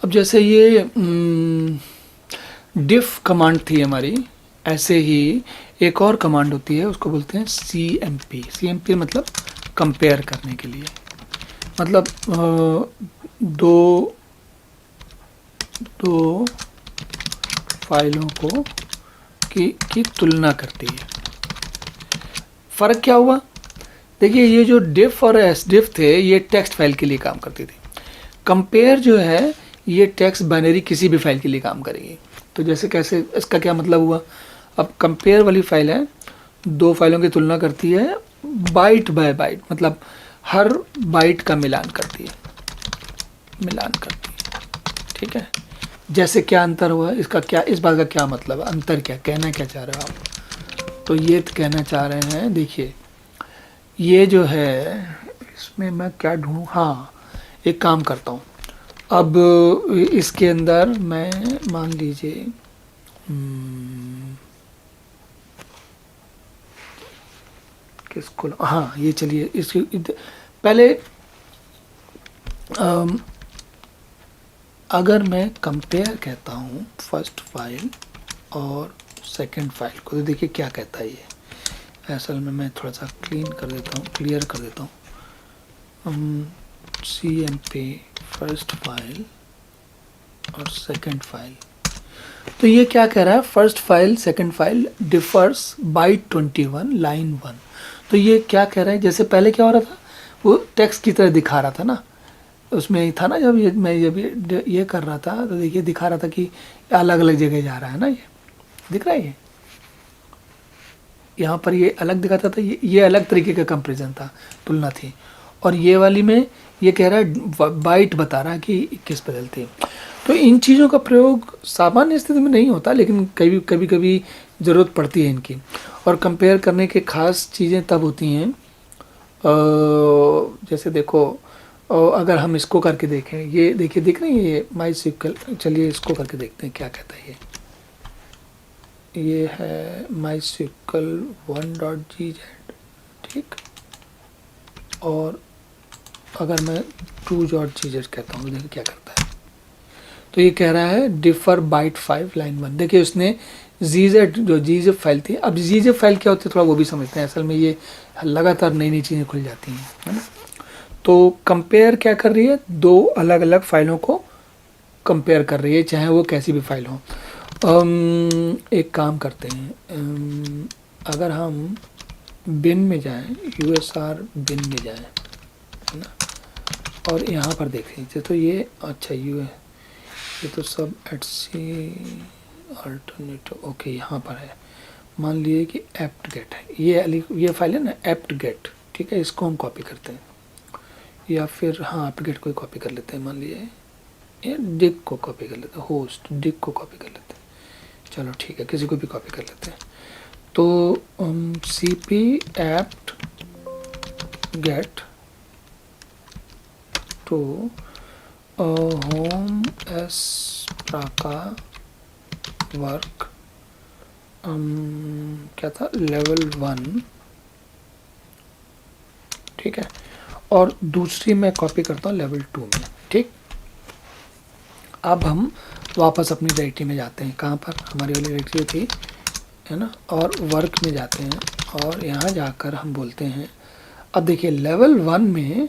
अब जैसे ये डिफ कमांड थी हमारी, ऐसे ही एक और कमांड होती है, उसको बोलते हैं CMP। CMP मतलब कंपेयर करने के लिए, मतलब दो फाइलों को की तुलना करती है। फ़र्क क्या हुआ? देखिए, ये जो डिफ और SDiff थे, ये टेक्स्ट फाइल के लिए काम करती थी। कंपेयर जो है, ये टेक्स्ट बाइनरी किसी भी फाइल के लिए काम करेगी। तो जैसे कैसे, इसका क्या मतलब हुआ? अब कंपेयर वाली फाइल है, दो फाइलों की तुलना करती है बाइट बाय बाइट, मतलब हर बाइट का मिलान करती है, ठीक है। जैसे क्या अंतर हुआ इसका, क्या इस बात का क्या मतलब है, अंतर क्या, कहना क्या चाह रहे हो आप? तो ये कहना चाह रहे हैं, देखिए ये जो है, इसमें मैं क्या ढूंढूं, हाँ एक काम करता हूँ। अब इसके अंदर मैं मान लीजिए किसको, हाँ ये चलिए इसकी पहले अगर मैं कंपेयर कहता हूँ फर्स्ट फाइल और सेकंड फाइल को, तो देखिए क्या कहता है ये। असल में मैं थोड़ा सा क्लियर कर देता हूँ। CMP फर्स्ट फाइल और सेकंड फाइल, तो ये क्या कह रहा है, first file second file differs byte 21 line 1। तो ये क्या कह रहा है, जैसे पहले क्या हो रहा था, वो टेक्स्ट की तरह दिखा रहा था ना, उसमें था ना, जब ये कर रहा था, तो देखिए दिखा रहा था कि अलग अलग जगह जा रहा है ना, ये दिख रहा है, ये यहाँ पर ये अलग दिखाता था, ये अलग तरीके का कंपेरिजन था, तुलना थी। और ये वाली में ये कह रहा है बाइट बता रहा है कि किस बदलती। तो इन चीज़ों का प्रयोग सामान्य स्थिति में नहीं होता, लेकिन कभी कभी ज़रूरत पड़ती है इनकी। और कंपेयर करने के खास चीज़ें तब होती हैं, जैसे देखो, अगर हम इसको करके देखें, ये देखिए दिख रही है ये MySQL, चलिए इसको करके देखते हैं क्या कहता है ये है MySQL 1.gz, ठीक। और अगर मैं 2.gz कहता हूँ, देखिए क्या करता है। तो ये कह रहा है डिफर बाइट 5 लाइन 1। देखिए उसने gz, जो gzip फाइल थी, अब gzip फाइल क्या होती है थोड़ा वो भी समझते हैं। असल में ये लगातार नई नई चीज़ें खुल जाती हैं, है ना। तो कंपेयर क्या कर रही है, दो अलग अलग फाइलों को कंपेयर कर रही है, चाहे वो कैसी भी फाइल हो। एक काम करते हैं, अगर हम बिन में जाएं, USR बिन में जाएं, है ना, और यहाँ पर देख लीजिए, तो ये अच्छा ये तो सब @C अल्टरनेटिव, ओके यहाँ पर है। मान लीजिए कि apt-get है, ये फाइल है ना apt-get, ठीक है। इसको हम कॉपी करते हैं, या फिर हाँ apt-get को ही कॉपी कर लेते हैं। मान लीजिए ये डिक को कॉपी कर लेते हैं, होस्ट डिक को कॉपी कर लेते हैं, चलो ठीक है, किसी को भी कॉपी कर लेते हैं। तो CP apt-get to home Spraka work, क्या था, लेवल 1, ठीक है। और दूसरी मैं कॉपी करता हूँ लेवल 2 में, ठीक। अब हम वापस अपनी डायरेक्टरी में जाते हैं, कहाँ पर हमारी वाली डायरेक्टरी थी, है ना, और वर्क में जाते हैं, और यहाँ जाकर हम बोलते हैं, अब देखिए लेवल 1 में,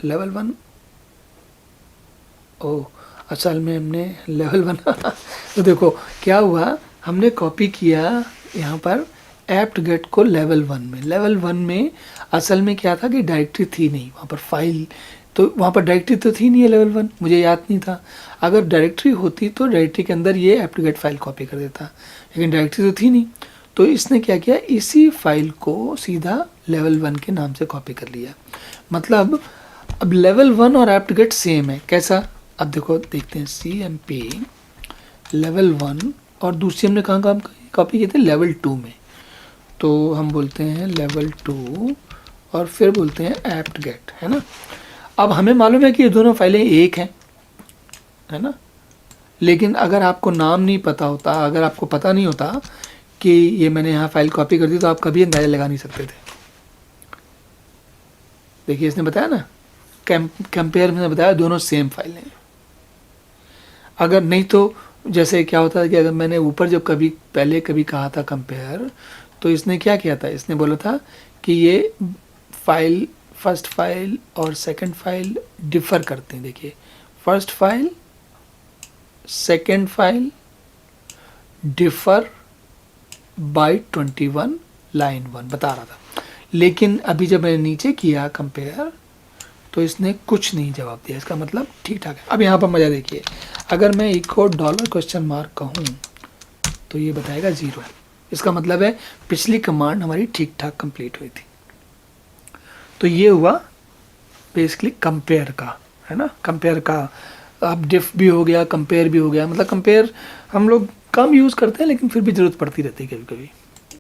लेवल 1, ओह असल में हमने लेवल 1 तो देखो क्या हुआ, हमने कॉपी किया यहाँ पर apt-get को लेवल 1 में। लेवल 1 में असल में क्या था कि डायरेक्टरी थी नहीं वहाँ पर, फाइल तो वहाँ पर डायरेक्टरी तो थी नहीं है लेवल 1, मुझे याद नहीं था। अगर डायरेक्टरी होती तो डायरेक्टरी के अंदर ये apt-get फाइल कॉपी कर देता, लेकिन डायरेक्टरी तो थी नहीं। तो इसने क्या किया, इसी फाइल को सीधा लेवल 1 के नाम से कॉपी कर लिया। मतलब अब लेवल 1 और apt-get सेम है, कैसा, अब देखो देखते हैं, CMP लेवल 1, और दूसरी हमने कहाँ कहाँ कॉपी किए थे, लेवल 2 में। तो हम बोलते हैं लेवल 2 और फिर बोलते हैं apt-get, है ना। अब हमें मालूम है कि ये दोनों फाइलें एक हैं, है ना, लेकिन अगर आपको नाम नहीं पता होता, अगर आपको पता नहीं होता कि ये मैंने यहाँ फाइल कॉपी कर दी, तो आप कभी अंदाजा लगा नहीं सकते थे। देखिए इसने बताया ना, कंपेयर में बताया दोनों सेम फाइल हैं, अगर नहीं तो जैसे क्या होता है कि अगर मैंने ऊपर जब कभी कहा था कंपेयर, तो इसने क्या किया था, इसने बोला था कि ये फाइल, फर्स्ट फाइल और सेकंड फाइल डिफ़र करते हैं। देखिए first file second file differ by 21 line 1 बता रहा था। लेकिन अभी जब मैंने नीचे किया कंपेयर तो इसने कुछ नहीं जवाब दिया। इसका मतलब ठीक ठाक है। अब यहाँ पर मज़ा देखिए, अगर मैं इको $? कहूँ तो ये बताएगा 0। इसका मतलब है पिछली कमांड हमारी ठीक ठाक कंप्लीट हुई थी। तो ये हुआ बेसिकली कंपेयर का, है ना, कंपेयर का। अब डिफ भी हो गया, कंपेयर भी हो गया। मतलब कंपेयर हम लोग कम यूज़ करते हैं लेकिन फिर भी ज़रूरत पड़ती रहती है कभी कभी।